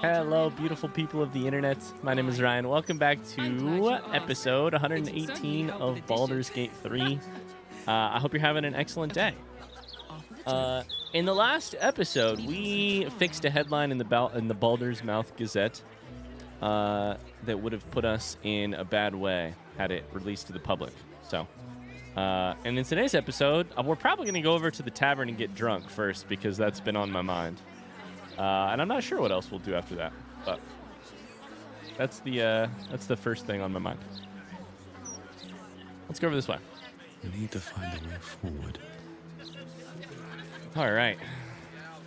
Hello, beautiful people of the internet. My name is Ryan. Welcome back to episode 118 of Baldur's Gate 3. I hope you're having an excellent day. In the last episode, we fixed a headline in the Baldur's Mouth Gazette that would have put us in a bad way had it released to the public. So, and in today's episode, we're probably going to go over to the tavern and get drunk first because that's been on my mind. And I'm not sure what else we'll do after that, but that's the first thing on my mind. Let's go over this way. We need to find a way forward. All right.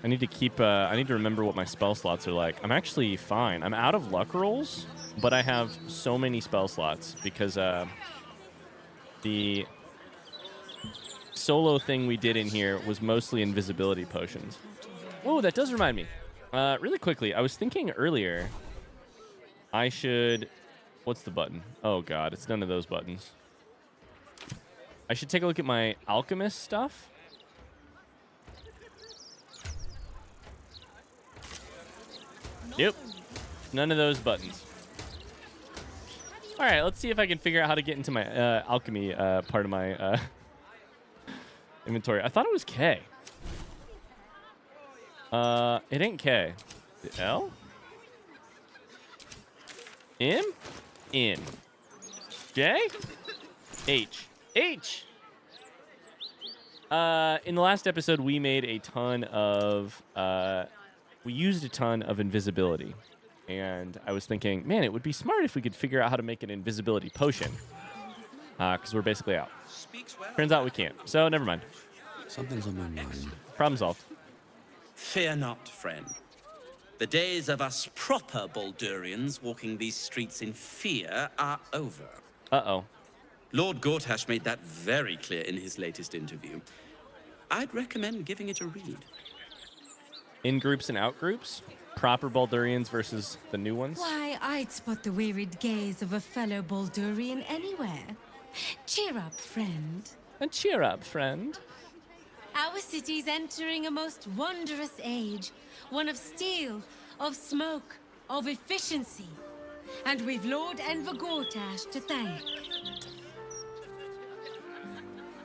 I need to remember what my spell slots are like. I'm actually fine. I'm out of luck rolls, but I have so many spell slots because the solo thing we did in here was mostly invisibility potions. Oh, that does remind me. Really quickly, I was thinking earlier I should... What's the button? Oh, God, it's none of those buttons. I should take a look at my alchemist stuff. Yep, none of those buttons. All right, let's see if I can figure out how to get into my alchemy part of my inventory. I thought it was K. It ain't K. L? M? N. J? H. H! In the last episode, we made a ton of... we used a ton of invisibility. And I was thinking, man, it would be smart if we could figure out how to make an invisibility potion. Because we're basically out. Turns out we can't. So, never mind. Something's on my mind. Problem solved. Fear not, friend. The days of us proper Baldurians walking these streets in fear are over. Uh-oh. Lord Gortash made that very clear in his latest interview. I'd recommend giving it a read. In groups and out groups? Proper Baldurians versus the new ones? Why, I'd spot the wearied gaze of a fellow Baldurian anywhere. Cheer up, friend. And cheer up, friend. Our city's entering a most wondrous age. One of steel, of smoke, of efficiency. And we've Lord Enver Gortash to thank.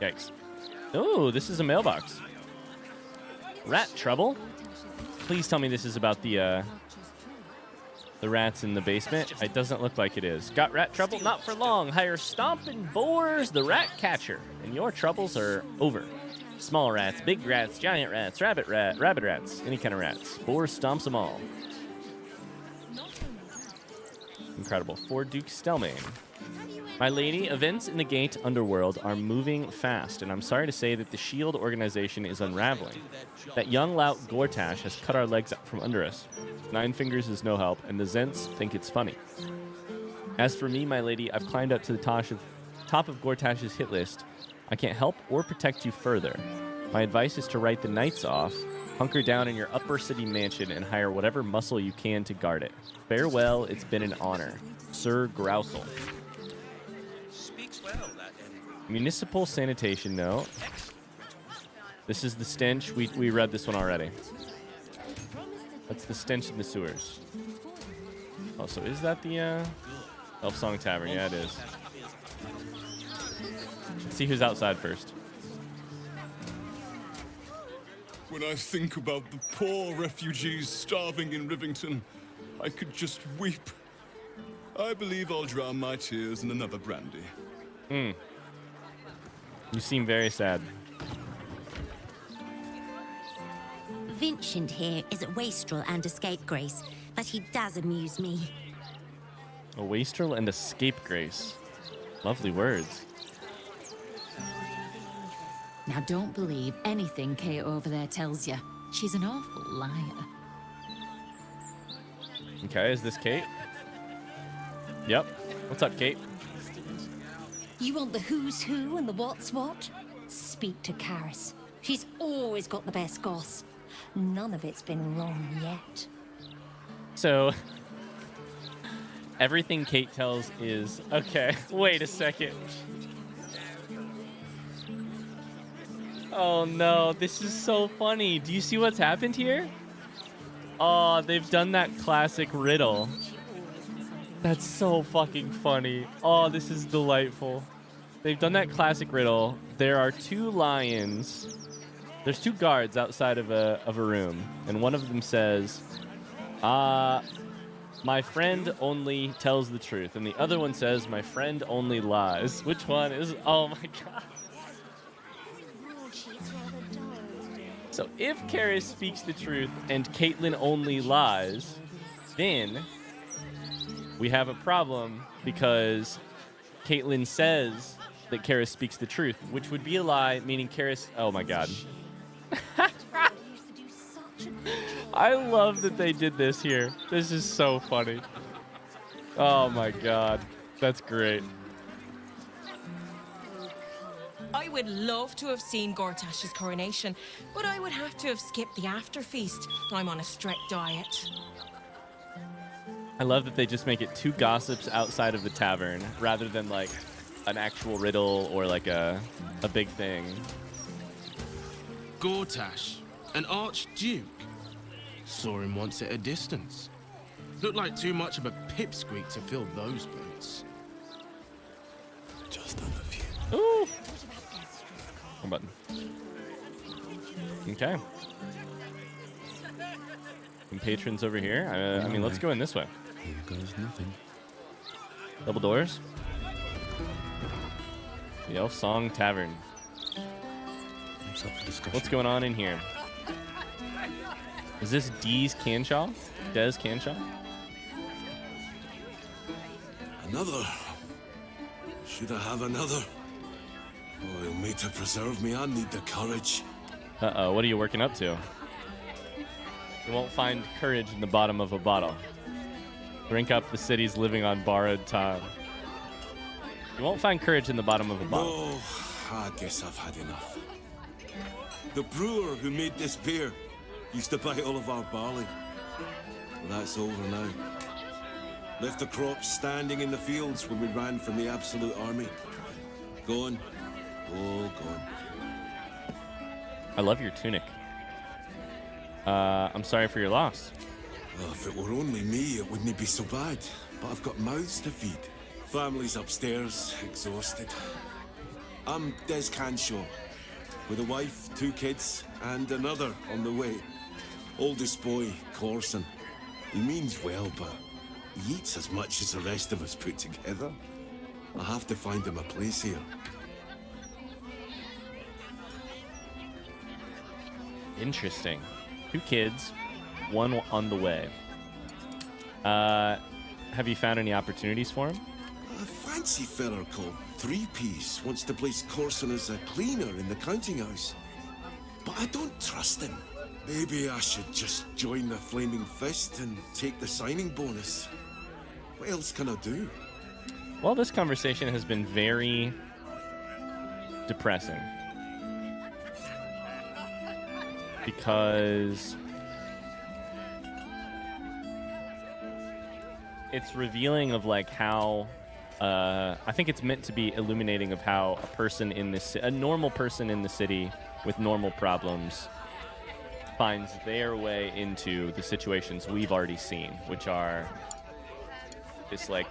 Yikes. Oh, this is a mailbox. Rat trouble? Please tell me this is about the rats in the basement. It doesn't look like it is. Got rat trouble? Not for long. Hire Stompin' Boars, the rat catcher, and your troubles are over. Small rats, big rats, giant rats, rabbit rats, any kind of rats. Boar stomps them all. Incredible. For Duke Stelmane. My lady, events in the Gate Underworld are moving fast, and I'm sorry to say that the Shield organization is unraveling. That young lout Gortash has cut our legs out from under us. Nine Fingers is no help, and the Zents think it's funny. As for me, my lady, I've climbed up to the top of Gortash's hit list. I can't help or protect you further. My advice is to write the Knights off, hunker down in your upper city mansion, and hire whatever muscle you can to guard it. Farewell, it's been an honor. Sir Grousel. Municipal sanitation note. This is the stench. We read this one already. That's the stench in the sewers. Oh, so is that the Elf Song Tavern? Yeah, it is. Let's see who's outside first. When I think about the poor refugees starving in Rivington, I could just weep. I believe I'll drown my tears in another brandy. You seem very sad. Vincent here is a wastrel and a scapegrace, but he does amuse me. A wastrel and a scapegrace. Lovely words. Now don't believe anything Kate over there tells you. She's an awful liar. Okay, is this Kate? Yep. What's up, Kate? You want the who's who and the what's what? Speak to Karis. She's always got the best goss. None of it's been wrong yet. So, everything Kate tells is... Okay, wait a second. Oh no, this is so funny. Do you see what's happened here? Oh, they've done that classic riddle. That's so fucking funny. Oh, this is delightful. They've done that classic riddle. There are two lions. There's two guards outside of a room, and one of them says, my friend only tells the truth, and the other one says, my friend only lies. Which one is... Oh, my God. So if Karis speaks the truth and Caitlin only lies, then we have a problem because Caitlin says that Karis speaks the truth, which would be a lie, meaning Karis... Oh, my God. I love that they did this here. This is so funny. Oh, my God. That's great. I would love to have seen Gortash's coronation, but I would have to have skipped the after feast. I'm on a strict diet. I love that they just make it two gossips outside of the tavern rather than like an actual riddle or like a big thing. Gortash, an archduke. Saw him once at a distance. Looked like too much of a pipsqueak to fill those boots. Just on a few. Ooh. Wrong button. Okay. Some patrons over here. I mean, let's go in this way. Here goes nothing. Double doors. The Elf Song Tavern. It's up for discussion. What's going on in here? Is this Dee's Canshaw? Des Canshaw? Another. Should I have another? Oil me to preserve me. I need the courage. Uh-oh, what are you working up to? You won't find courage in the bottom of a bottle. Drink up the city's living on borrowed time. You won't find courage in the bottom of a bottle. Oh, I guess I've had enough. The brewer who made this beer used to buy all of our barley. Well, that's over now. Left the crops standing in the fields when we ran from the Absolute Army. Gone. All gone. I love your tunic. I'm sorry for your loss. Well, if it were only me, it wouldn't be so bad. But I've got mouths to feed. Family's upstairs, exhausted. I'm Des Canshaw, with a wife, 2 kids, and another on the way. Oldest boy, Corson. He means well, but he eats as much as the rest of us put together. I have to find him a place here. Interesting. 2 kids, 1 on the way. Have you found any opportunities for him? A fancy feller called Three-Piece wants to place Corson as a cleaner in the counting house. But I don't trust him. Maybe I should just join the Flaming Fist and take the signing bonus. What else can I do? Well, this conversation has been very depressing. Because it's revealing of like how I think it's meant to be illuminating of how a normal person in the city with normal problems finds their way into the situations we've already seen, which are this like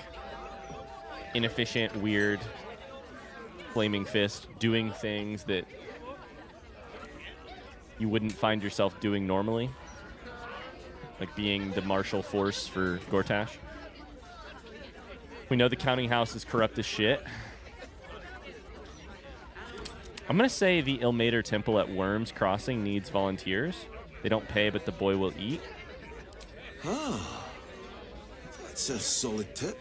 inefficient, weird Flaming Fist doing things that you wouldn't find yourself doing normally, like being the martial force for Gortash. We know the counting house is corrupt as shit. I'm gonna say the Ilmater Temple at Worms Crossing needs volunteers. They don't pay, but the boy will eat. Ah, that's a solid tip.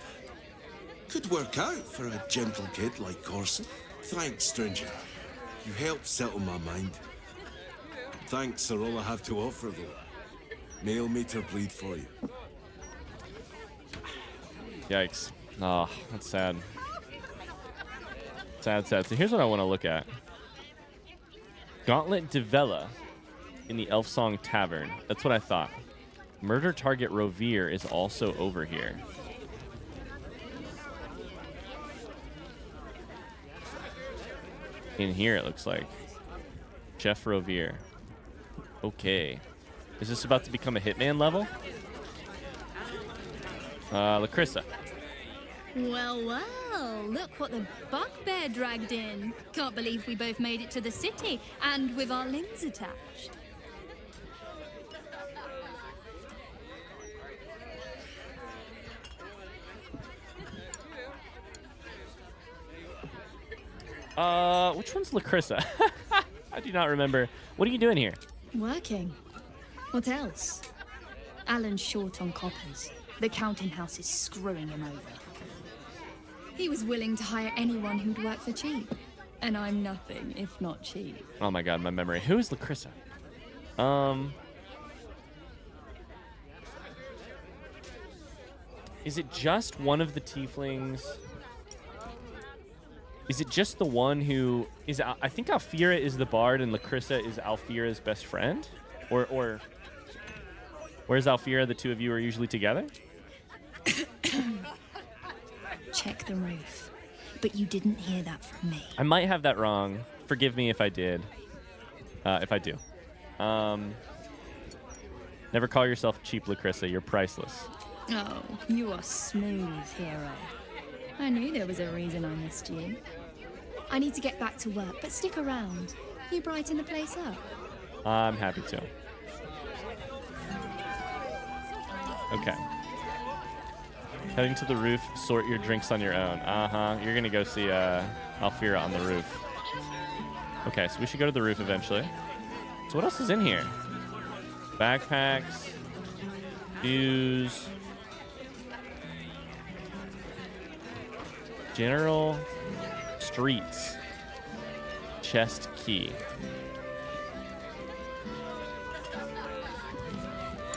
Could work out for a gentle kid like Corson. Thanks, stranger. You helped settle my mind. Thanks are all I have to offer, though. May Ilmater bleed for you. Yikes. Oh, that's sad. Sad. So here's what I want to look at. Gauntlet de Vela in the Elf Song Tavern. That's what I thought. Murder Target Rovere is also over here. In here, it looks like. Chef Rovere. Okay. Is this about to become a Hitman level? Lacrissa. Well, well, look what the bugbear dragged in. Can't believe we both made it to the city, and with our limbs attached. Which one's Lacrissa? I do not remember. What are you doing here? Working. What else? Alan's short on coppers. The counting house is screwing him over. He was willing to hire anyone who'd work for cheap. And I'm nothing if not cheap. Oh my god, my memory. Who is Lacrissa? Is it just one of the tieflings? Is it just the one who is? I think Alfira is the bard and Lacrissa is Alfira's best friend, or where's Alfira? The two of you are usually together. Check the roof. But you didn't hear that from me. I might have that wrong. Forgive me if I did. If I do. Never call yourself cheap, Lacrissa. You're priceless. Oh, you are smooth, hero. I knew there was a reason I missed you. I need to get back to work, but stick around. You brighten the place up. I'm happy to. Okay. Heading to the roof, sort your drinks on your own. You're gonna go see Alfira on the roof. Okay, so we should go to the roof eventually. So what else is in here? Backpacks. Views. General streets. Chest key.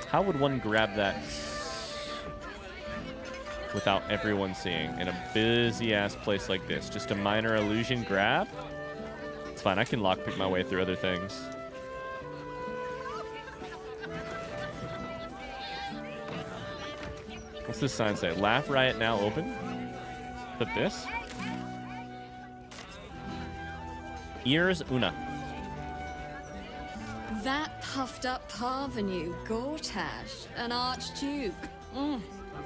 How would one grab that without everyone seeing in a busy ass place like this? Just a minor illusion grab? It's fine, I can lockpick my way through other things. What's this sign say? Laugh Riot now open? But this? Ears Una. That puffed up parvenu, Gortash, an archduke.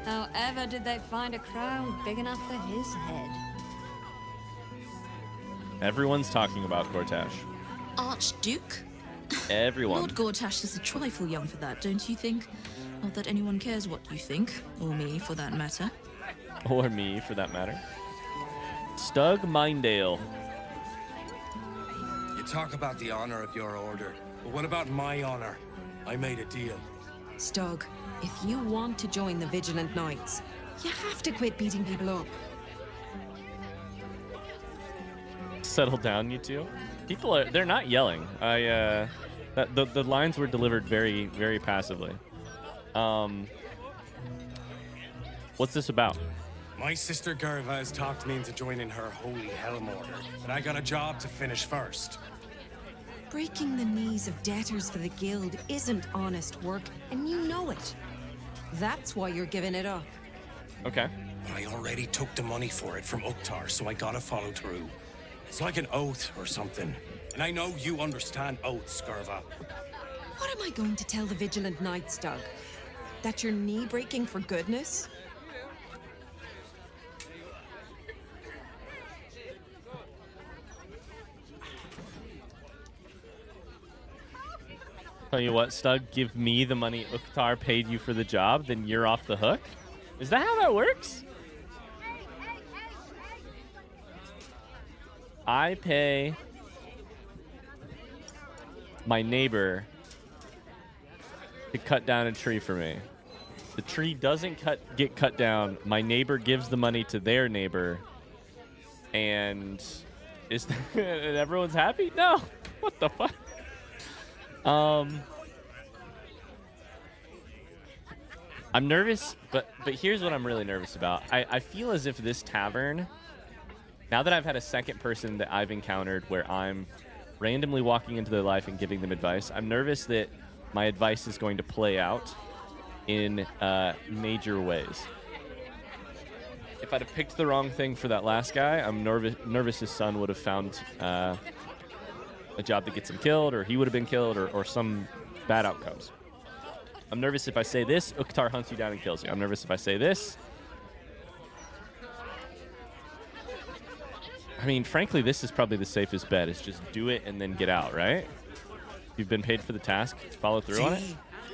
However did they find a crown big enough for his head? Everyone's talking about Gortash. Archduke? Everyone. Lord Gortash is a trifle young for that, don't you think? Not that anyone cares what you think, or me for that matter. Or me, for that matter. Stug Mindale. You talk about the honor of your order, but what about my honor? I made a deal. Stug, if you want to join the Vigilant Knights, you have to quit beating people up. Settle down, you two. People are, they're not yelling. The lines were delivered very, very passively. What's this about? My sister Gerva has talked me into joining her Holy Helm Order, but I got a job to finish first. Breaking the knees of debtors for the guild isn't honest work, and you know it. That's why you're giving it up. Okay. But I already took the money for it from Uktar, so I gotta follow through. It's like an oath or something. And I know you understand oaths, Gerva. What am I going to tell the Vigilant Knights, Doug? That you're knee-breaking for goodness? Tell you what, Stug, give me the money Uktar paid you for the job, then you're off the hook? Is that how that works? I pay my neighbor to cut down a tree for me. The tree doesn't get cut down. My neighbor gives the money to their neighbor, and and everyone's happy? No. What the fuck? I'm nervous, but here's what I'm really nervous about. I feel as if this tavern, now that I've had a second person that I've encountered where I'm randomly walking into their life and giving them advice, I'm nervous that my advice is going to play out in major ways. If I'd have picked the wrong thing for that last guy, I'm nervous his son would have found a job that gets him killed, or he would have been killed, or some bad outcomes. I'm nervous if I say this, Uktar hunts you down and kills you. I'm nervous if I say this. I mean, frankly, this is probably the safest bet. Is just do it and then get out, right? You've been paid for the task. Follow through on it.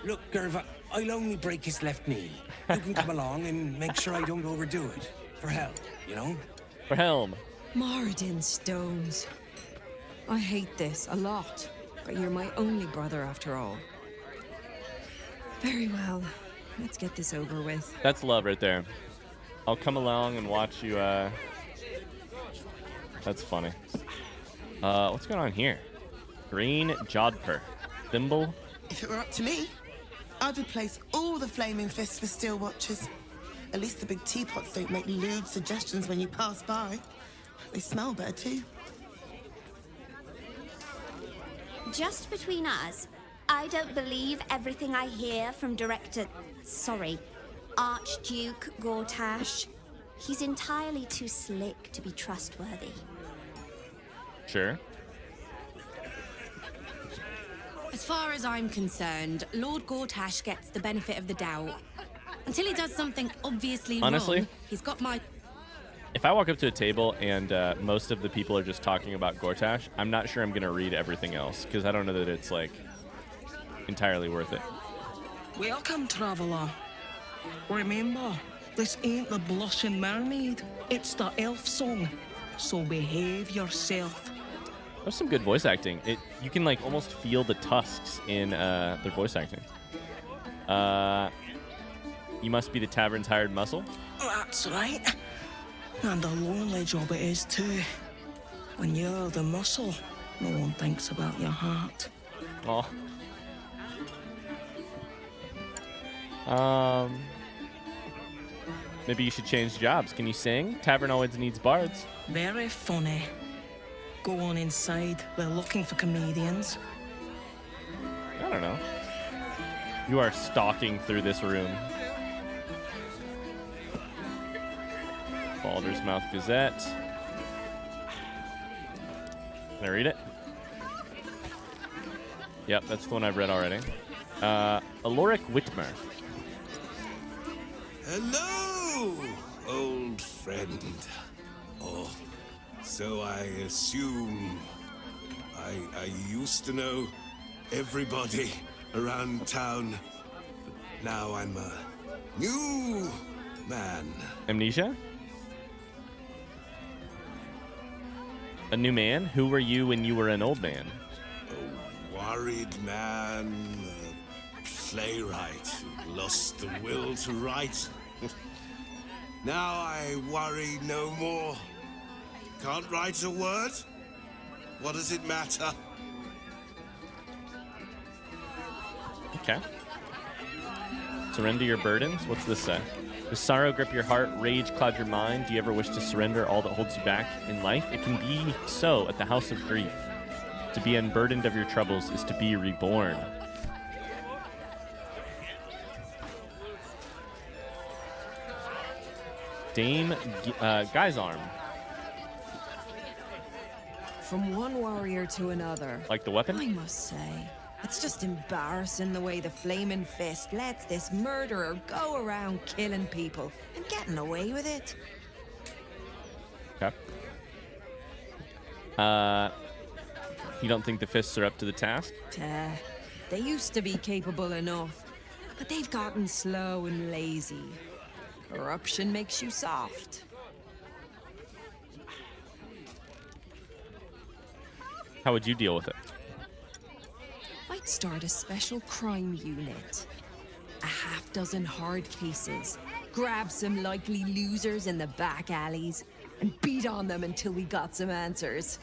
Look, Gerva, I'll only break his left knee. You can come along and make sure I don't overdo it. For help, you know? For Helm. Moradin stones. I hate this a lot, but you're my only brother after all. Very well. Let's get this over with. That's love right there. I'll come along and watch you, That's funny. What's going on here? Green Jodhpur. Thimble. If it were up to me, I'd replace all the flaming fists with steel watches. At least the big teapots don't make lewd suggestions when you pass by. They smell better too. Just between us, I don't believe everything I hear from Archduke Gortash. He's entirely too slick to be trustworthy. Sure. As far as I'm concerned, Lord Gortash gets the benefit of the doubt. Until he does something obviously Honestly, wrong, he's got my... If I walk up to a table and most of the people are just talking about Gortash, I'm not sure I'm going to read everything else, because I don't know that it's, like, entirely worth it. Welcome, traveler. Remember, this ain't the blushing mermaid. It's the elf song. So behave yourself. There's some good voice acting. You can, like, almost feel the tusks in their voice acting. You must be the tavern's hired muscle? That's right. And a lonely job it is, too. When you're the muscle, no one thinks about your heart. Oh. Maybe you should change jobs. Can you sing? Tavern always needs bards. Very funny. Go on inside. We're looking for comedians. I don't know. You are stalking through this room. Baldur's Mouth Gazette. Can I read it? Yep, that's the one I've read already. Aloric Whitmer. Hello, old friend. Oh, so I assume I used to know everybody around town, but now I'm a new man. Amnesia? A new man? Who were you when you were an old man? A worried man, a playwright who lost the will to write. Now I worry no more. Can't write a word? What does it matter? Okay. Surrender your burdens? What's this say? Does sorrow grip your heart, rage cloud your mind? Do you ever wish to surrender all that holds you back in life? It can be so at the house of grief. To be unburdened of your troubles is to be reborn. Dame Guy's-Arm. From one warrior to another. Like the weapon? I must say, it's just embarrassing the way the Flaming Fist lets this murderer go around killing people and getting away with it. Okay. You don't think the fists are up to the task? They used to be capable enough, but they've gotten slow and lazy. Corruption makes you soft. How would you deal with it? I'd start a special crime unit. A half-dozen hard cases. Grab some likely losers in the back alleys and beat on them until we got some answers.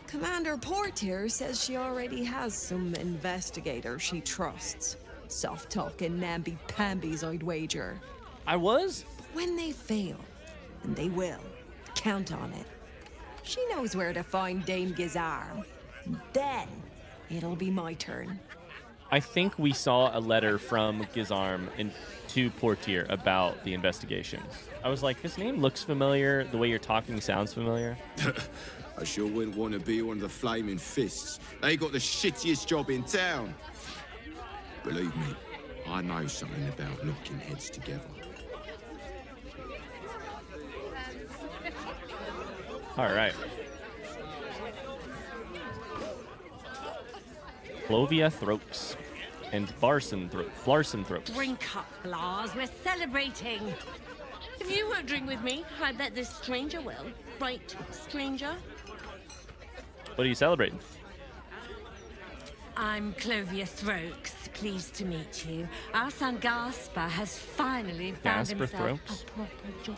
Commander Portier says she already has some investigators she trusts. Soft-talking namby-pambies, I'd wager. I was? When they fail, and they will, count on it. She knows where to find Dame Gizarm. Then, it'll be my turn. I think we saw a letter from Gizarm to Portier about the investigations. I was like, this name looks familiar. The way you're talking sounds familiar. I sure wouldn't want to be one of the Flaming Fists. They got the shittiest job in town. Believe me, I know something about knocking heads together. All right. Clovia throats and Blarson throats. Drink up, Lars. We're celebrating. If you won't drink with me, I bet this stranger will. Right, stranger? What are you celebrating? I'm Clovia Throaks. Pleased to meet you. Our son Gaspar has finally found Gaspar himself Throaks? a proper job.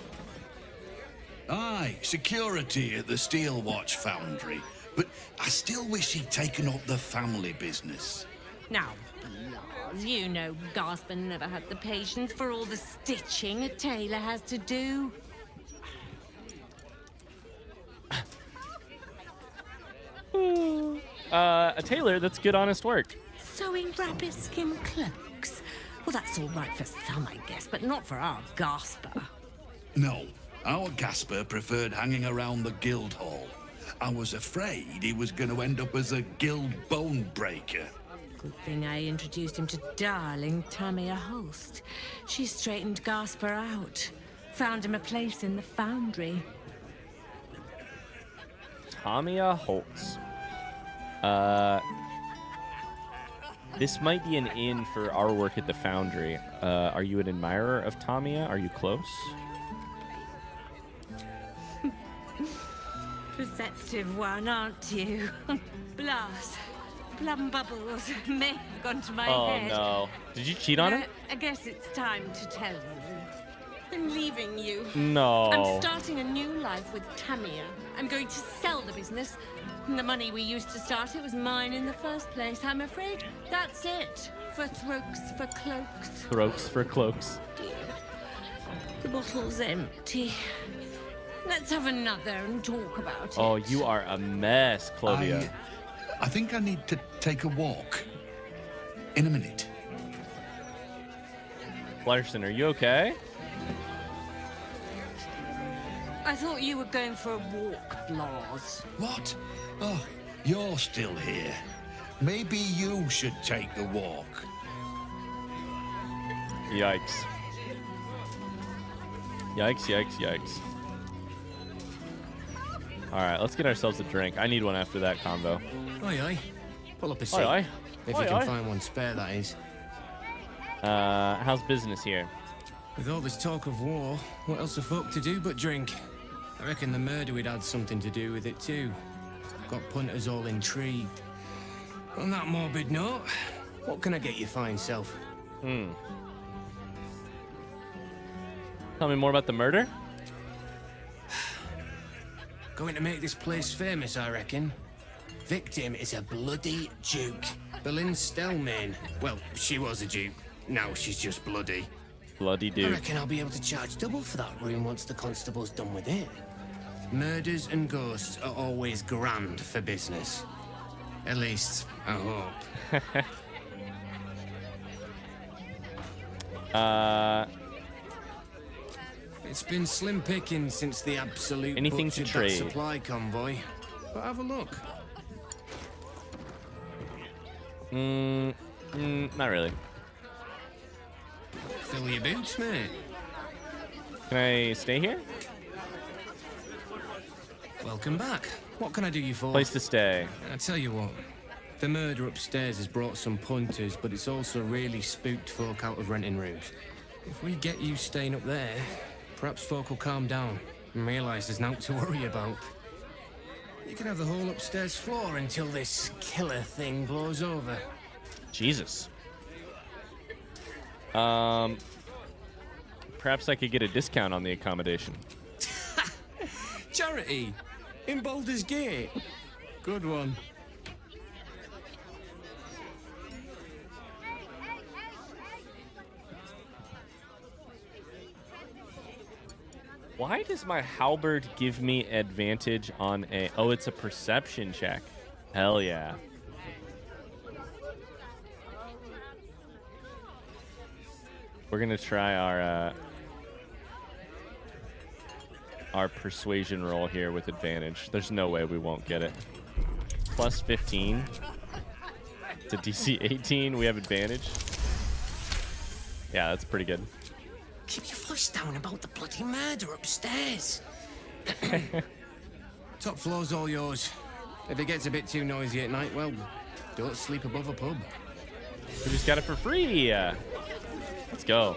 Aye, security at the Steel Watch Foundry. But I still wish he'd taken up the family business. Now, Lars, you know Gaspar never had the patience for all the stitching a tailor has to do. A tailor that's good, honest work. Sewing rabbit skin cloaks. Well, that's all right for some, I guess, but not for our Gaspar. No, our Gaspar preferred hanging around the guild hall. I was afraid he was going to end up as a guild bone breaker. Good thing I introduced him to darling Tamia Holst. She straightened Gaspar out. Found him a place in the foundry. Tamia Holtz. This might be an in for our work at the foundry. Are you an admirer of Tamia? Are you close? Perceptive one, aren't you? Blast. Plum bubbles may have gone to my head. Oh no. Did you cheat on him? I guess it's time to tell you. I'm leaving you. No. I'm starting a new life with Tamia. I'm going to sell the business. And the money we used to start it was mine in the first place. I'm afraid that's it. For Throaks for cloaks. Throats for cloaks. Dear. The bottle's empty. Let's have another and talk about it. Oh, you are a mess, Clovia. I think I need to take a walk. In a minute. Larson, are you okay? I thought you were going for a walk, Blas. What? Oh, you're still here. Maybe you should take the walk. Yikes. Yikes, yikes, yikes. Alright, let's get ourselves a drink. I need one after that combo. Aye, aye. Pull up a seat. Aye, aye. If Aye, you can aye. find one spare, that is. How's business here? With all this talk of war, what else are folk to do but drink? I reckon the murder would had something to do with it too. Got punters all intrigued. On that morbid note, what can I get you fine self? Tell me more about the murder? Going to make this place famous, I reckon. Victim is a bloody duke. Boleyn Stelmane. Well, she was a duke. Now she's just bloody. Bloody I dude. reckon I'll be able to charge double for that room once the constable's done with it. Murders and ghosts are always grand for business. At least, I hope. It's been slim picking since the absolute Anything to butchered trade. that supply convoy. But have a look. Not really. Fill your boots, mate. Can I stay here? Welcome back. What can I do you for? Place to stay. I tell you what. The murder upstairs has brought some punters, but it's also really spooked folk out of renting rooms. If we get you staying up there, perhaps folk will calm down and realise there's naught to worry about. You can have the whole upstairs floor until this killer thing blows over. Jesus. Perhaps I could get a discount on the accommodation. Charity! In Baldur's Gate! Good one. Why does my halberd give me advantage on a... Oh, it's a perception check. Hell yeah. We're gonna try our persuasion roll here with advantage. There's no way we won't get it. Plus 15. It's a DC 18. We have advantage. Yeah, that's pretty good. Keep your voice down about the bloody murder upstairs. Top floor's all yours. If it gets a bit too noisy at night, well, don't sleep above a pub. We just got it for free. Let's go.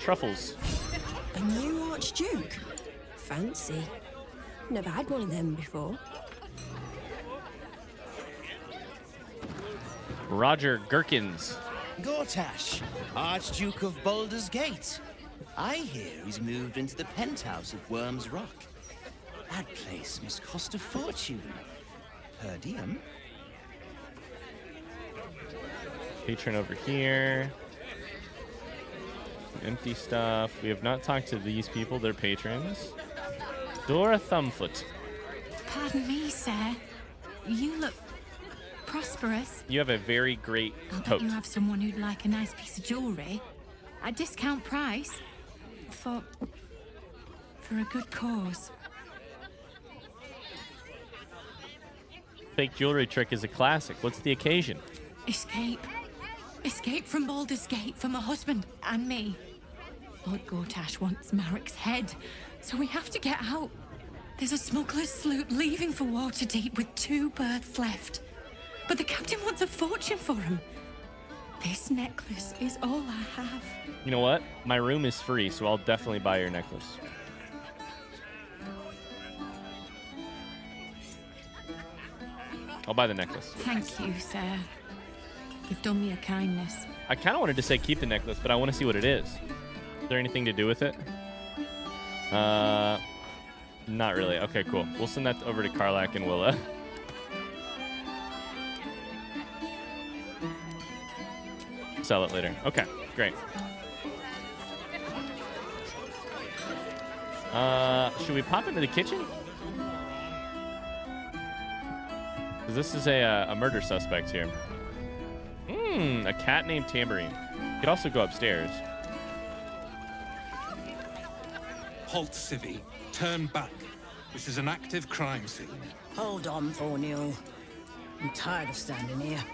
Truffles. A new Archduke? Fancy. Never had one of them before. Roger Gherkins. Gortash, Archduke of Baldur's Gate. I hear he's moved into the penthouse at Worm's Rock. That place must cost a fortune. Per diem. Patron over here. Some empty stuff. We have not talked to these people. They're patrons. Dora Thumbfoot. Pardon me, sir. You look prosperous. You have a very great I'll bet coat. you have someone who'd like a nice piece of jewelry. At discount price. For a good cause. Fake jewelry trick is a classic. What's the occasion? Escape. Escape from Baldur's Gate for my husband and me. Lord Gortash wants Marek's head, so we have to get out. There's a smuggler's sloop leaving for Waterdeep with 2 berths left. But the captain wants a fortune for him. This necklace is all I have. You know what? My room is free, so I'll definitely buy your necklace. I'll buy the necklace. Thank you, sir. You've done me a kindness. I kind of wanted to say keep the necklace, but I want to see what it is. Is there anything to do with it? Not really. Okay, cool. We'll send that over to Karlak and Willa. Sell it later. Okay, great. Should we pop into the kitchen? 'Cause this is a murder suspect here. A cat named Tambourine. You could also go upstairs. Halt, Civvy. Turn back. This is an active crime scene. Hold on, Thornhill. I'm tired of standing here.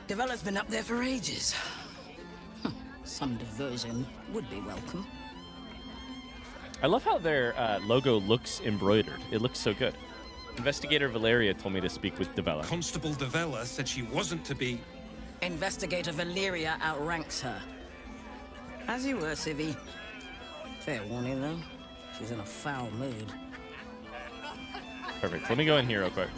Developer's been up there for ages. Some diversion would be welcome. I love how their logo looks embroidered. It looks so good. Investigator Valeria told me to speak with Devella. Constable Devella said she wasn't to be... Investigator Valeria outranks her. As you were, Civvy. Fair warning, though. She's in a foul mood. Perfect. Let me go in here real quick.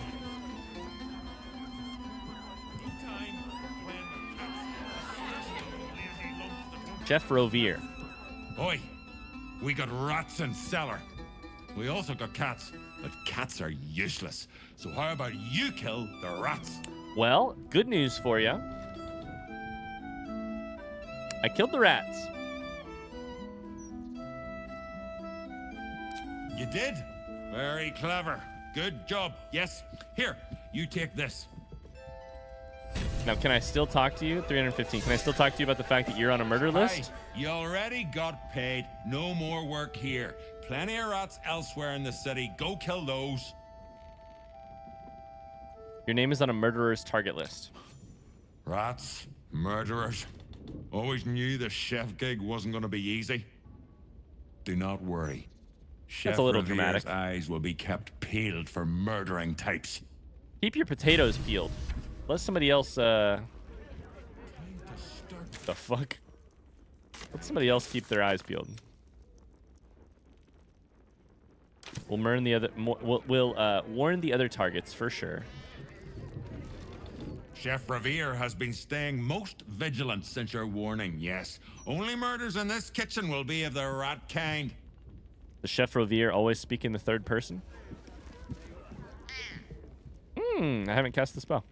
Jeff Rovier. Oi, we got rats in cellar. We also got cats, but cats are useless. So how about you kill the rats? Well, good news for you. I killed the rats. You did? Very clever. Good job. Yes. Here, you take this. Now, can I still talk to you? 315. Can I still talk to you about the fact that you're on a murder list? Hey, you already got paid. No more work here. Plenty of rats elsewhere in the city. Go kill those. Your name is on a murderer's target list. Rats? Murderers? Always knew the chef gig wasn't going to be easy. Do not worry. Chef That's a little Reviere's dramatic. eyes will be kept peeled for murdering types. Keep your potatoes peeled. Let somebody else, the fuck? Let somebody else keep their eyes peeled. We'll warn the other. We'll warn the other targets for sure. Chef Revere has been staying most vigilant since your warning, yes. Only murders in this kitchen will be of the rat kind. The Chef Rovier always speak in the third person? I haven't cast the spell.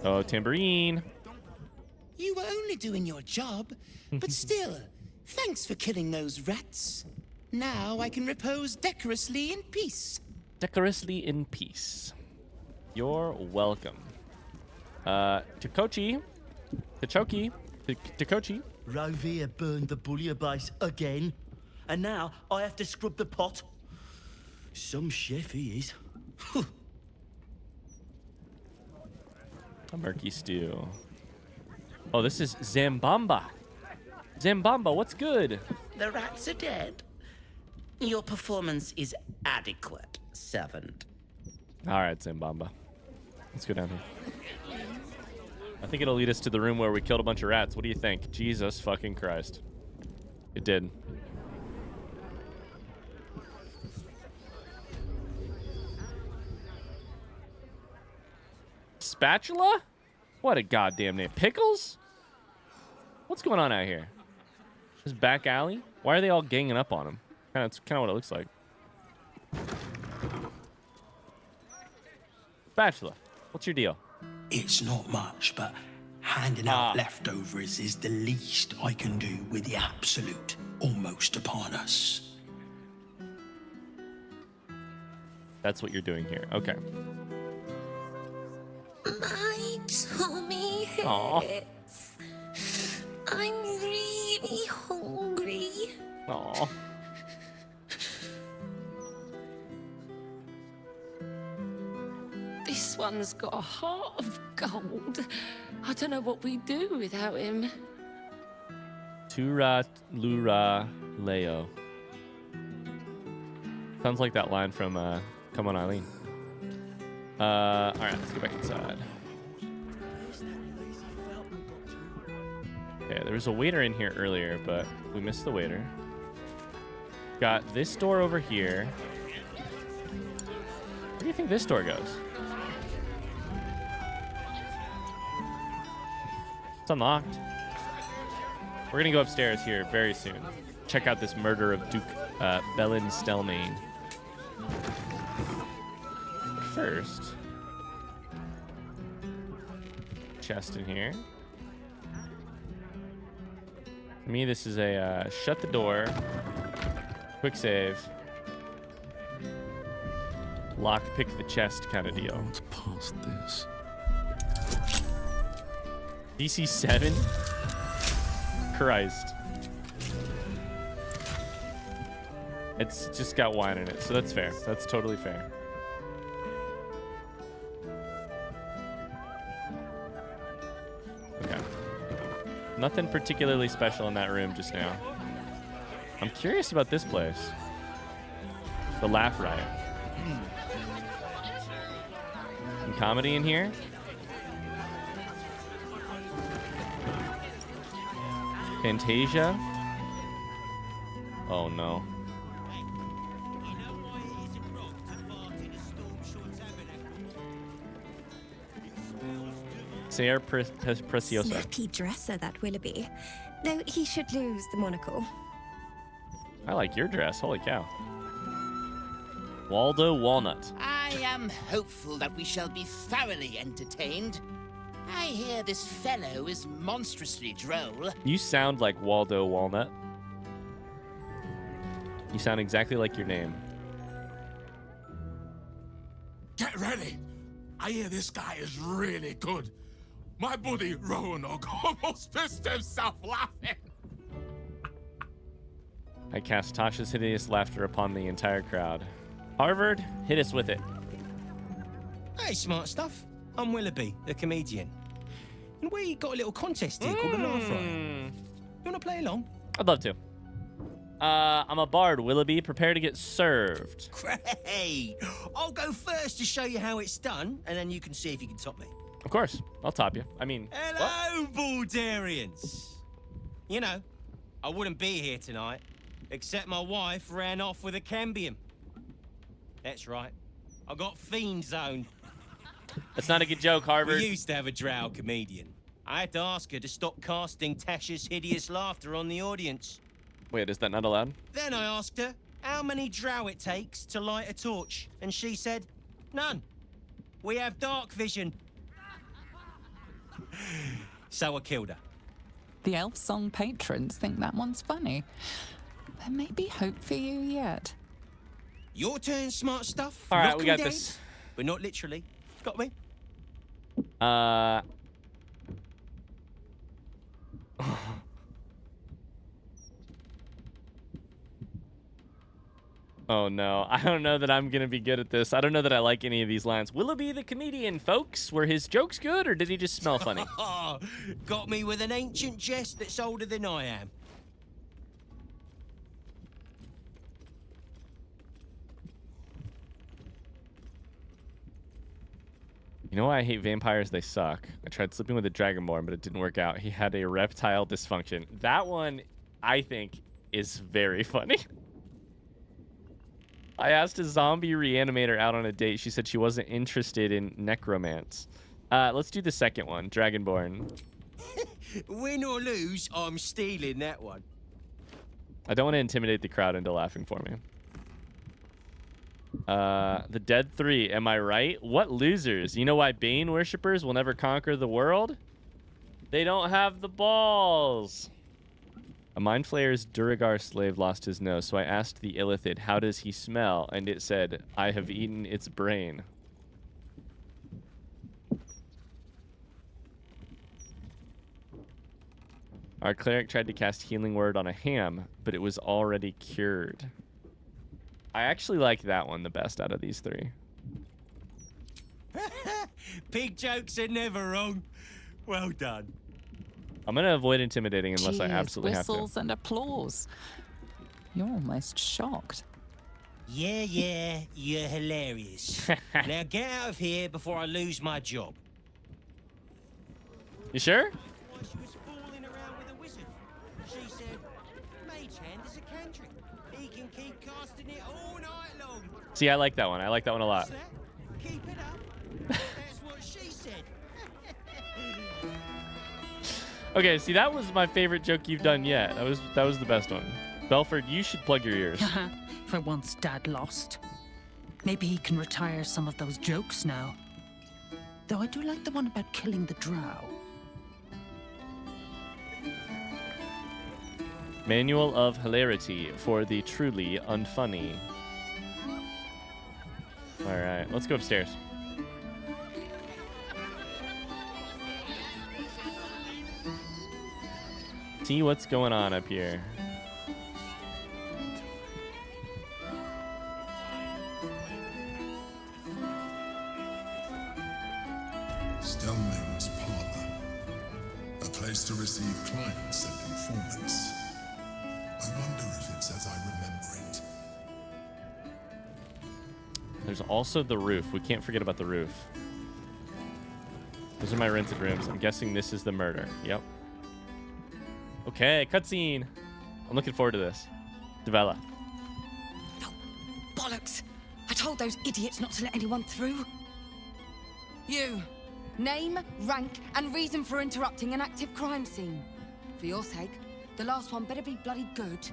Oh, tambourine. You were only doing your job, but still, thanks for killing those rats. Now I can repose decorously in peace. Decorously in peace. You're welcome. Takochi. Rovia burned the bullier base again, and now I have to scrub the pot. Some chef he is. A murky stew. Oh, this is Zambamba. Zambamba, what's good? The rats are dead. Your performance is adequate, servant. All right, Zambamba. Let's go down here. I think it'll lead us to the room where we killed a bunch of rats. What do you think? Jesus fucking Christ. It did. Spatula? What a goddamn name. Pickles? What's going on out here? This back alley? Why are they all ganging up on him? That's kind of what it looks like. Spatula, what's your deal? It's not much, but handing out leftovers is the least I can do with the absolute almost upon us. That's what you're doing here. Okay. My tummy hurts. I'm really hungry. Aw. This one's got a heart of gold. I don't know what we'd do without him. Tura Lura Leo. Sounds like that line from Come On Eileen. All right, let's go back inside. Okay, there was a waiter in here earlier, but we missed the waiter. Got this door over here. Where do you think this door goes? It's unlocked. We're gonna go upstairs here very soon. Check out this murder of Duke Bellin Stelmane. First, chest in here. For me, this is a shut the door, quick save, lock pick the chest kind of deal. What's past this? DC 7? Christ. It's just got wine in it, so that's fair. That's totally fair. Okay. Nothing particularly special in that room just now. I'm curious about this place. The Laugh Riot. Some comedy in here. Fantasia. Oh no. Ser Preciosa. Snappy dresser, that Willoughby. Though he should lose the monocle. I like your dress. Holy cow. Waldo Walnut. I am hopeful that we shall be thoroughly entertained. I hear this fellow is monstrously droll. You sound like Waldo Walnut. You sound exactly like your name. Get ready. I hear this guy is really good. My buddy Roanoke almost pissed himself laughing. I cast Tasha's hideous laughter upon the entire crowd. Harvard, hit us with it. Hey, smart stuff. I'm Willoughby, the comedian. And we got a little contest here called a Laugh Riot. You want to play along? I'd love to. I'm a bard, Willoughby. Prepare to get served. Great. I'll go first to show you how it's done, and then you can see if you can top me. Of course. I'll top you. I mean... Hello, Baldurians. You know, I wouldn't be here tonight, except my wife ran off with a cambium. That's right. I got fiend zoned. That's not a good joke, Harvard. We used to have a drow comedian. I had to ask her to stop casting Tasha's hideous laughter on the audience. Wait, is that not allowed? Then I asked her how many drow it takes to light a torch, and she said, none. We have dark vision. So I killed her. The elf song patrons think that one's funny. There may be hope for you yet. Your turn, smart stuff. All right, Knock we 'em got dead, this. But not literally. Got me? Oh no, I don't know that I'm gonna be good at this. I don't know that I like any of these lines. Willoughby the comedian, folks. Were his jokes good, or did he just smell funny? Got me with an ancient jest that's older than I am. You know why I hate vampires? They suck. I tried sleeping with a dragonborn, but it didn't work out. He had a reptile dysfunction. That one, I think, is very funny. I asked a zombie reanimator out on a date. She said she wasn't interested in necromance. Let's do the second one, dragonborn. Win or lose, I'm stealing that one. I don't want to intimidate the crowd into laughing for me. The Dead 3, am I right? What losers? You know why Bane worshippers will never conquer the world? They don't have the balls. A Mind Flayer's Duragar slave lost his nose, so I asked the Illithid, how does he smell? And it said, I have eaten its brain. Our cleric tried to cast Healing Word on a ham, but it was already cured. I actually like that one the best out of these three. Pig jokes are never wrong. Well done. I'm going to avoid intimidating unless I absolutely have to. Whistles and applause. You're almost shocked. Yeah, you're hilarious. Now get out of here before I lose my job. You sure? She was fooling around with a wizard. She said, Mage Hand is a cantrip. He can keep casting it all night long. See, I like that one. I like that one a lot. Keep it up. That's what she said. Okay, see, that was my favorite joke you've done yet. That was the best one. Belford, you should plug your ears. For once Dad lost. Maybe he can retire some of those jokes now. Though I do like the one about killing the drow. Manual of Hilarity for the truly unfunny. All right, let's go upstairs. See what's going on up here. Stelmane's parlor. A place to receive clients and informants. I wonder if it's as I remember it. There's also the roof. We can't forget about the roof. Those are my rented rooms. I'm guessing this is the murder. Yep. Okay, cutscene. I'm looking forward to this. Devella. Bollocks! I told those idiots not to let anyone through. You. Name, rank, and reason for interrupting an active crime scene. For your sake, the last one better be bloody good.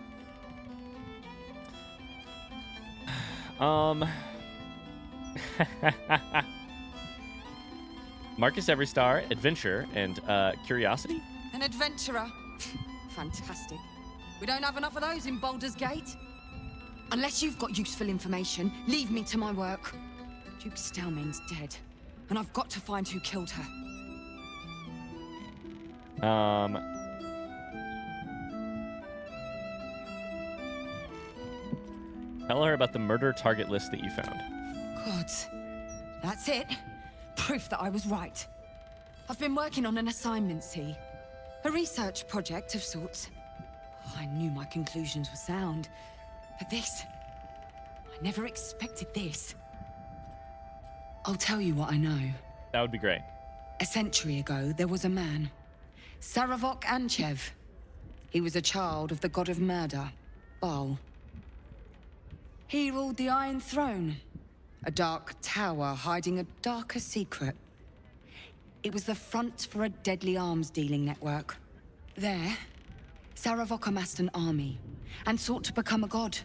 Marcus Everystar, Adventure, and Curiosity? An adventurer? Fantastic. We don't have enough of those in Baldur's Gate. Unless you've got useful information, leave me to my work. Duke Stelmane's dead, and I've got to find who killed her. Tell her about the murder target list that you found. Good. That's it. Proof that I was right. I've been working on an assignment, see? A research project of sorts. I knew my conclusions were sound, but this... I never expected this. I'll tell you what I know. That would be great. A century ago, there was a man, Saravok Anchev. He was a child of the god of murder, Baal. He ruled the Iron Throne, a dark tower hiding a darker secret. It was the front for a deadly arms dealing network. There, Saravok amassed an army and sought to become a god.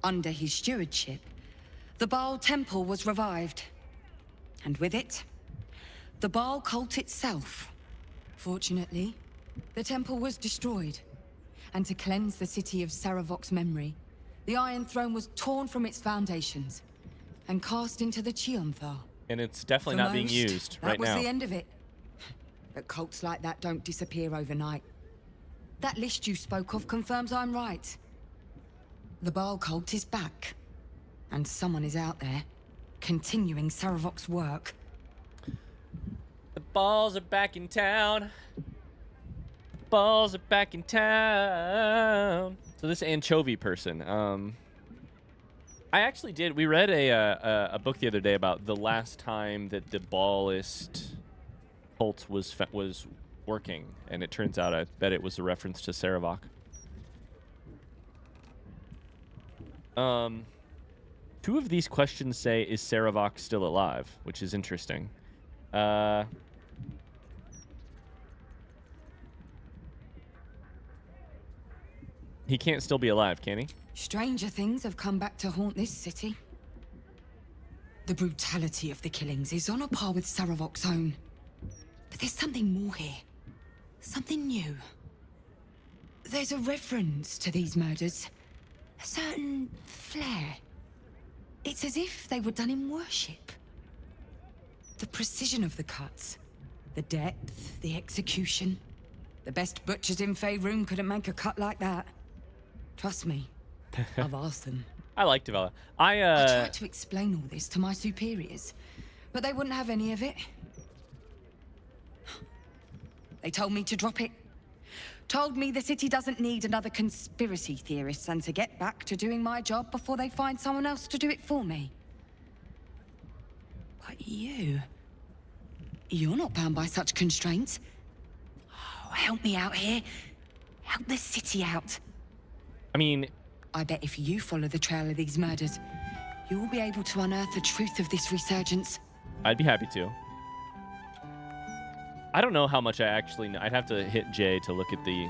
Under his stewardship, the Baal temple was revived. And with it, the Baal cult itself. Fortunately, the temple was destroyed. And to cleanse the city of Saravok's memory, the Iron Throne was torn from its foundations and cast into the Chionthar. And it's definitely not being used right now. That was the end of it. But cults like that don't disappear overnight. That list you spoke of confirms I'm right. The Baal cult is back, And someone is out there, continuing Saravok's work. The balls are back in town. Balls are back in town. So this anchovy person, I actually did. We read a book the other day about the last time that the Ballist cult was working, and it turns out I bet it was a reference to Saravok. Two of these questions say, "Is Saravok still alive?" Which is interesting. He can't still be alive, can he? Stranger things have come back to haunt this city. The brutality of the killings is on a par with Saravok's own. But there's something more here. Something new. There's a reference to these murders. A certain flair. It's as if they were done in worship. The precision of the cuts. The depth, the execution. The best butchers in Faerun couldn't make a cut like that. Trust me, I've asked them. I like Devella. I tried to explain all this to my superiors, but they wouldn't have any of it. They told me to drop it. Told me the city doesn't need another conspiracy theorist and to get back to doing my job before they find someone else to do it for me. But you're not bound by such constraints. Oh, help me out here. Help the city out. I mean, I bet if you follow the trail of these murders, you'll be able to unearth the truth of this resurgence. I'd be happy to. I don't know how much I actually know. I'd have to hit J to look at the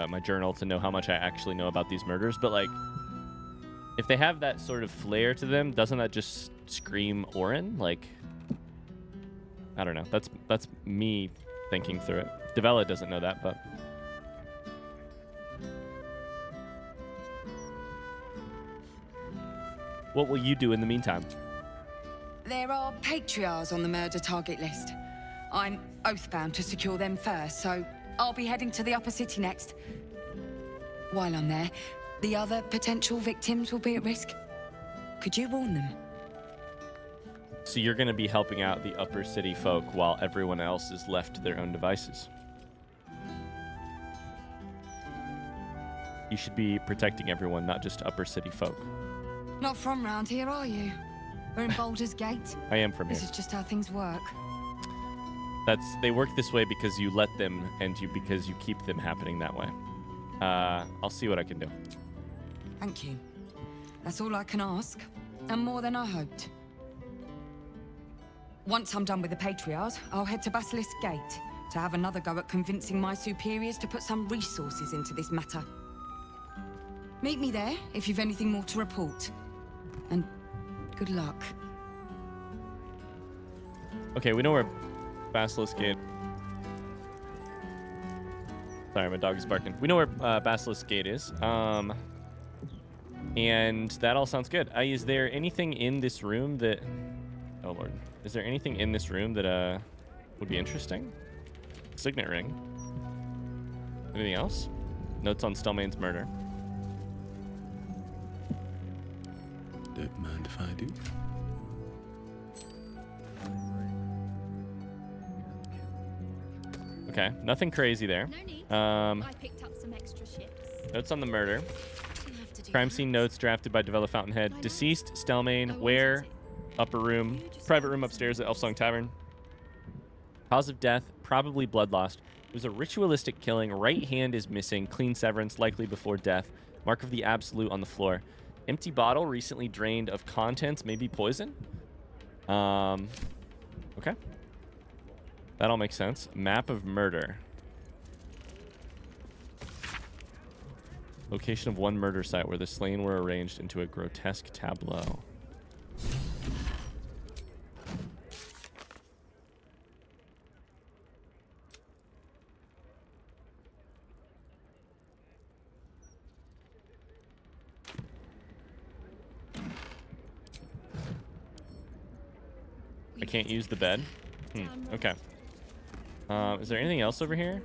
my journal to know how much I actually know about these murders. But like, if they have that sort of flair to them, doesn't that just scream Orin? Like, I don't know. That's me thinking through it. Devella doesn't know that, but. What will you do in the meantime? There are patriarchs on the murder target list. I'm oath-bound to secure them first, so I'll be heading to the upper city next. While I'm there, the other potential victims will be at risk. Could you warn them? So you're going to be helping out the upper city folk while everyone else is left to their own devices. You should be protecting everyone, not just upper city folk. Not from round here, are you? We're in Baldur's Gate. I am from here. This is just how things work. They work this way because you let them, and because you keep them happening that way. I'll see what I can do. Thank you. That's all I can ask, and more than I hoped. Once I'm done with the Patriarchs, I'll head to Basilisk Gate to have another go at convincing my superiors to put some resources into this matter. Meet me there if you've anything more to report. And good luck. Okay, we know where Basilisk Gate... Sorry, my dog is barking. We know where Basilisk Gate is. And that all sounds good. Is there anything in this room that... Oh, Lord. Is there anything in this room that would be interesting? Signet ring. Anything else? Notes on Stelmane's murder. Don't mind if I do. Okay, nothing crazy there. I picked up some extra ships. Notes on the murder. Crime scene notes drafted by Devella Fountainhead. Deceased, Stelmane, where? Upper room. Private room upstairs at Elfsong Tavern. Cause of death, probably blood loss. It was a ritualistic killing. Right hand is missing. Clean severance, likely before death. Mark of the Absolute on the floor. Empty bottle, recently drained of contents, maybe poison? Okay. That all makes sense. Map of murder. Location of one murder site where the slain were arranged into a grotesque tableau. I can't use the bed? Okay. Is there anything else over here?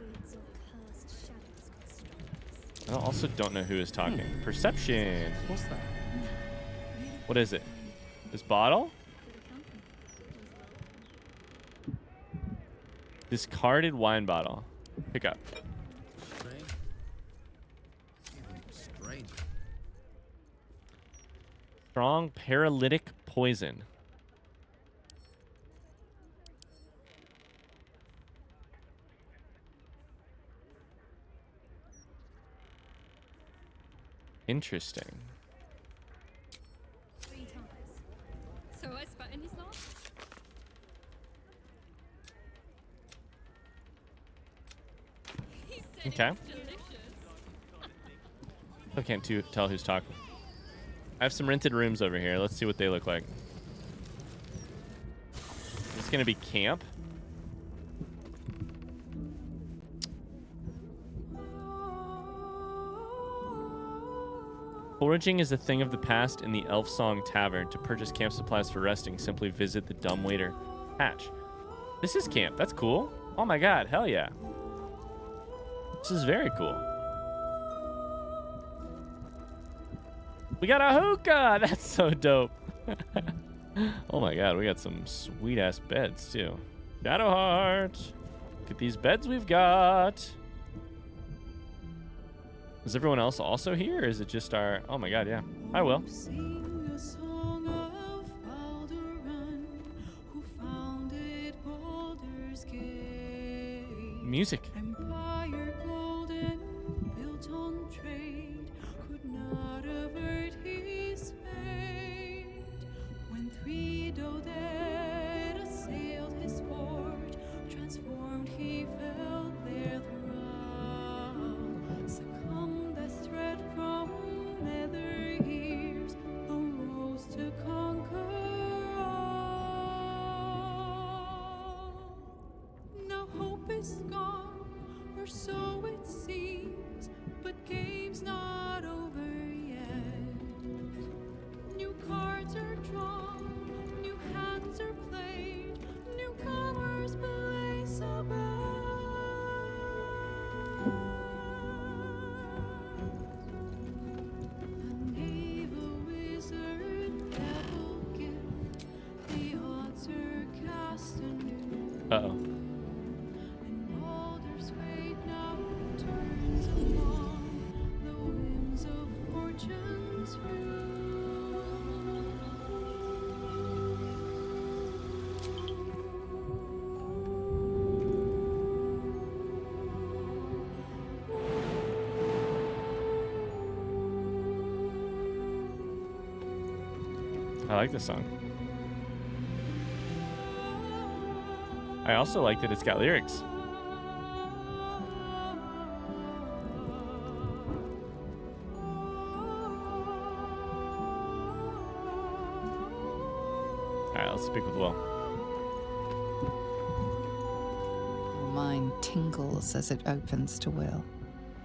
I also don't know who is talking. Perception. What's that? What is it? This bottle? Discarded wine bottle. Pick up. Strong paralytic poison. Interesting. So I spat in his mouth. Okay. I can't tell who's talking. I have some rented rooms over here. Let's see what they look like. Is this gonna be camp? Foraging is a thing of the past in the Elf Song Tavern. To purchase camp supplies for resting, simply visit the dumbwaiter hatch. This is camp. That's cool. Oh my god, hell yeah. This is very cool. We got a hookah! That's so dope. Oh my god, we got some sweet ass beds too. Shadowheart! Look at these beds we've got. Is everyone else also here, or is it just our... Oh my god, yeah. I will. Music. Empire golden, built on trade, could not avert his fate. When three dead assailed his port, transformed he fell their thrall. Succumbed as threat from nether years, arose to conquer all. Now hope is gone, or so it seems, but game's not over yet. New cards are drawn, new hands are played, newcomers blaze a An evil wizard, devil gift, the odds are cast anew. Uh-oh. Baldur's fate now turns along the whims of fortune's I like this song. I also like that it's got lyrics. Alright, let's speak with Will. Your mind tingles as it opens to Will.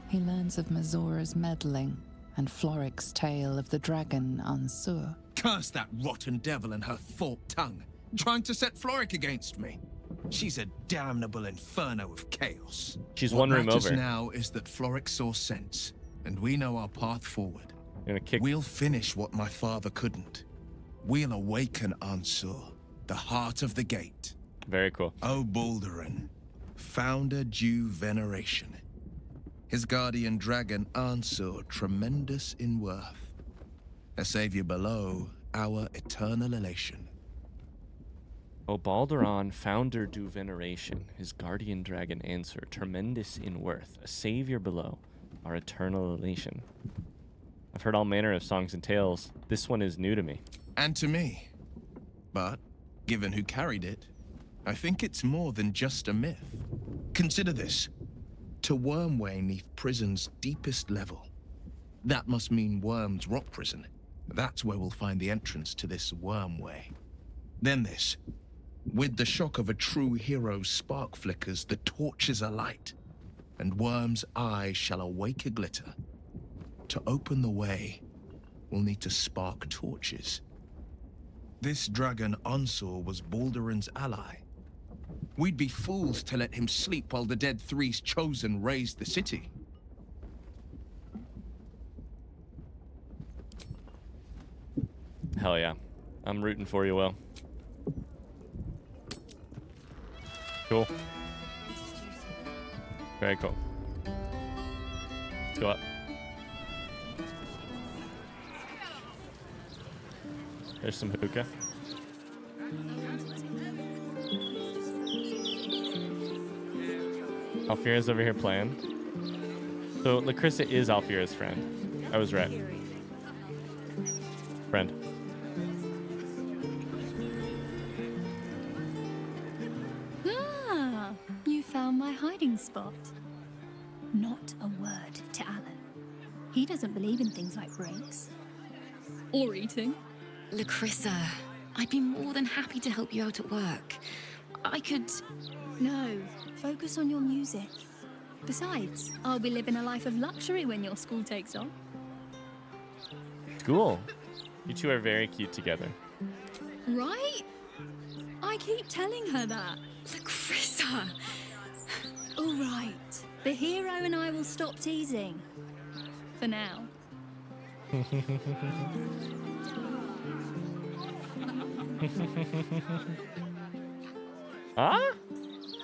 He learns of Mazora's meddling and Floric's tale of the dragon Ansur. Curse that rotten devil and her forked tongue, trying to set Floric against me. She's a damnable inferno of chaos. She's one room What matters over. now is that Floric saw sense, and we know our path forward. Kick. We'll finish what my father couldn't. We'll awaken Ansur, the heart of the gate. Very cool. O Baldurin, founder due veneration. His guardian dragon Ansur, tremendous in worth. A savior below, our eternal elation. O Balduran, founder due veneration, his guardian dragon Ansur, tremendous in worth, a savior below, our eternal elation. I've heard all manner of songs and tales. This one is new to me. And to me. But, given who carried it, I think it's more than just a myth. Consider this. To Wormway 'neath prison's deepest level. That must mean Worm's Rock Prison. That's where we'll find the entrance to this Wormway. Then this. With the shock of a true hero's spark flickers, the torches alight, and Worm's eye shall awake a glitter. To open the way, we'll need to spark torches. This dragon Ansur was Baldurin's ally. We'd be fools to let him sleep while the Dead Three's chosen raised the city. Hell yeah. I'm rooting for you, Will. Cool. Very cool. Let's go up. There's some hookah. Alfira's over here playing. So Lacrissa is Alfira's friend. I was right. Friend. Ah, you found my hiding spot. Not a word to Alan. He doesn't believe in things like breaks. Or eating. Lacrissa, I'd be more than happy to help you out at work. I could... No, focus on your music. Besides, I'll be living a life of luxury when your school takes off. Cool. You two are very cute together. Right? I keep telling her that. Lacrissa! All right. The hero and I will stop teasing. For now. Huh?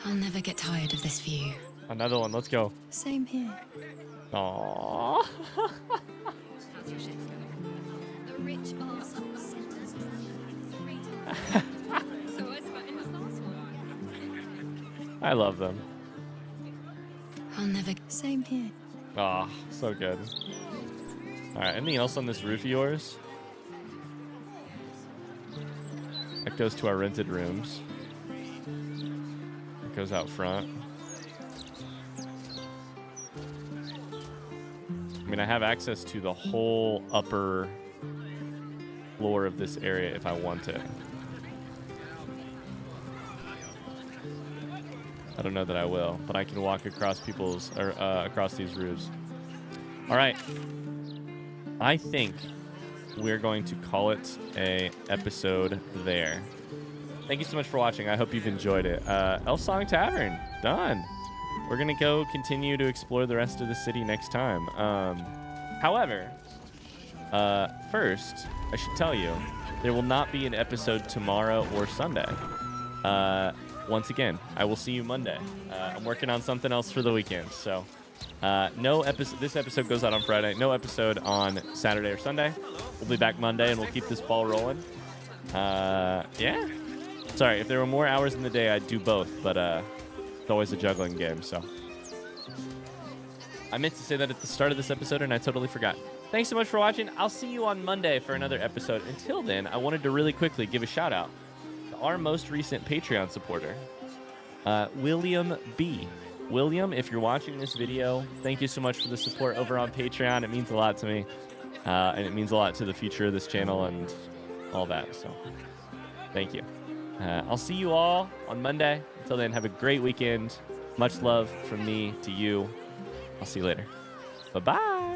I'll never get tired of this view. Another one. Let's go. Same here. Aww. The rich arsehole sentenced 3 times. So I spat in his last one. I love them. I'll never... Same here. Aw, so good. Alright, anything else on this roof of yours? That goes to our rented rooms. It goes out front. I mean, I have access to the whole upper floor of this area if I want it. I don't know that I will, but I can walk across across these roofs. All right. I think we're going to call it a episode there. Thank you so much for watching. I hope you've enjoyed it. Elsong Tavern, done. We're going to go continue to explore the rest of the city next time. However, first, I should tell you, there will not be an episode tomorrow or Sunday. Once again, I will see you Monday. I'm working on something else for the weekend, so no episode. This episode goes out on Friday. No episode on Saturday or Sunday. We'll be back Monday, and we'll keep this ball rolling. Yeah. Sorry, if there were more hours in the day, I'd do both, but it's always a juggling game, so. I meant to say that at the start of this episode, and I totally forgot. Thanks so much for watching. I'll see you on Monday for another episode. Until then, I wanted to really quickly give a shout-out to our most recent Patreon supporter, William B. William, if you're watching this video, thank you so much for the support over on Patreon. It means a lot to me, and it means a lot to the future of this channel and all that, so thank you. I'll see you all on Monday. Until then, have a great weekend. Much love from me to you. I'll see you later. Bye-bye.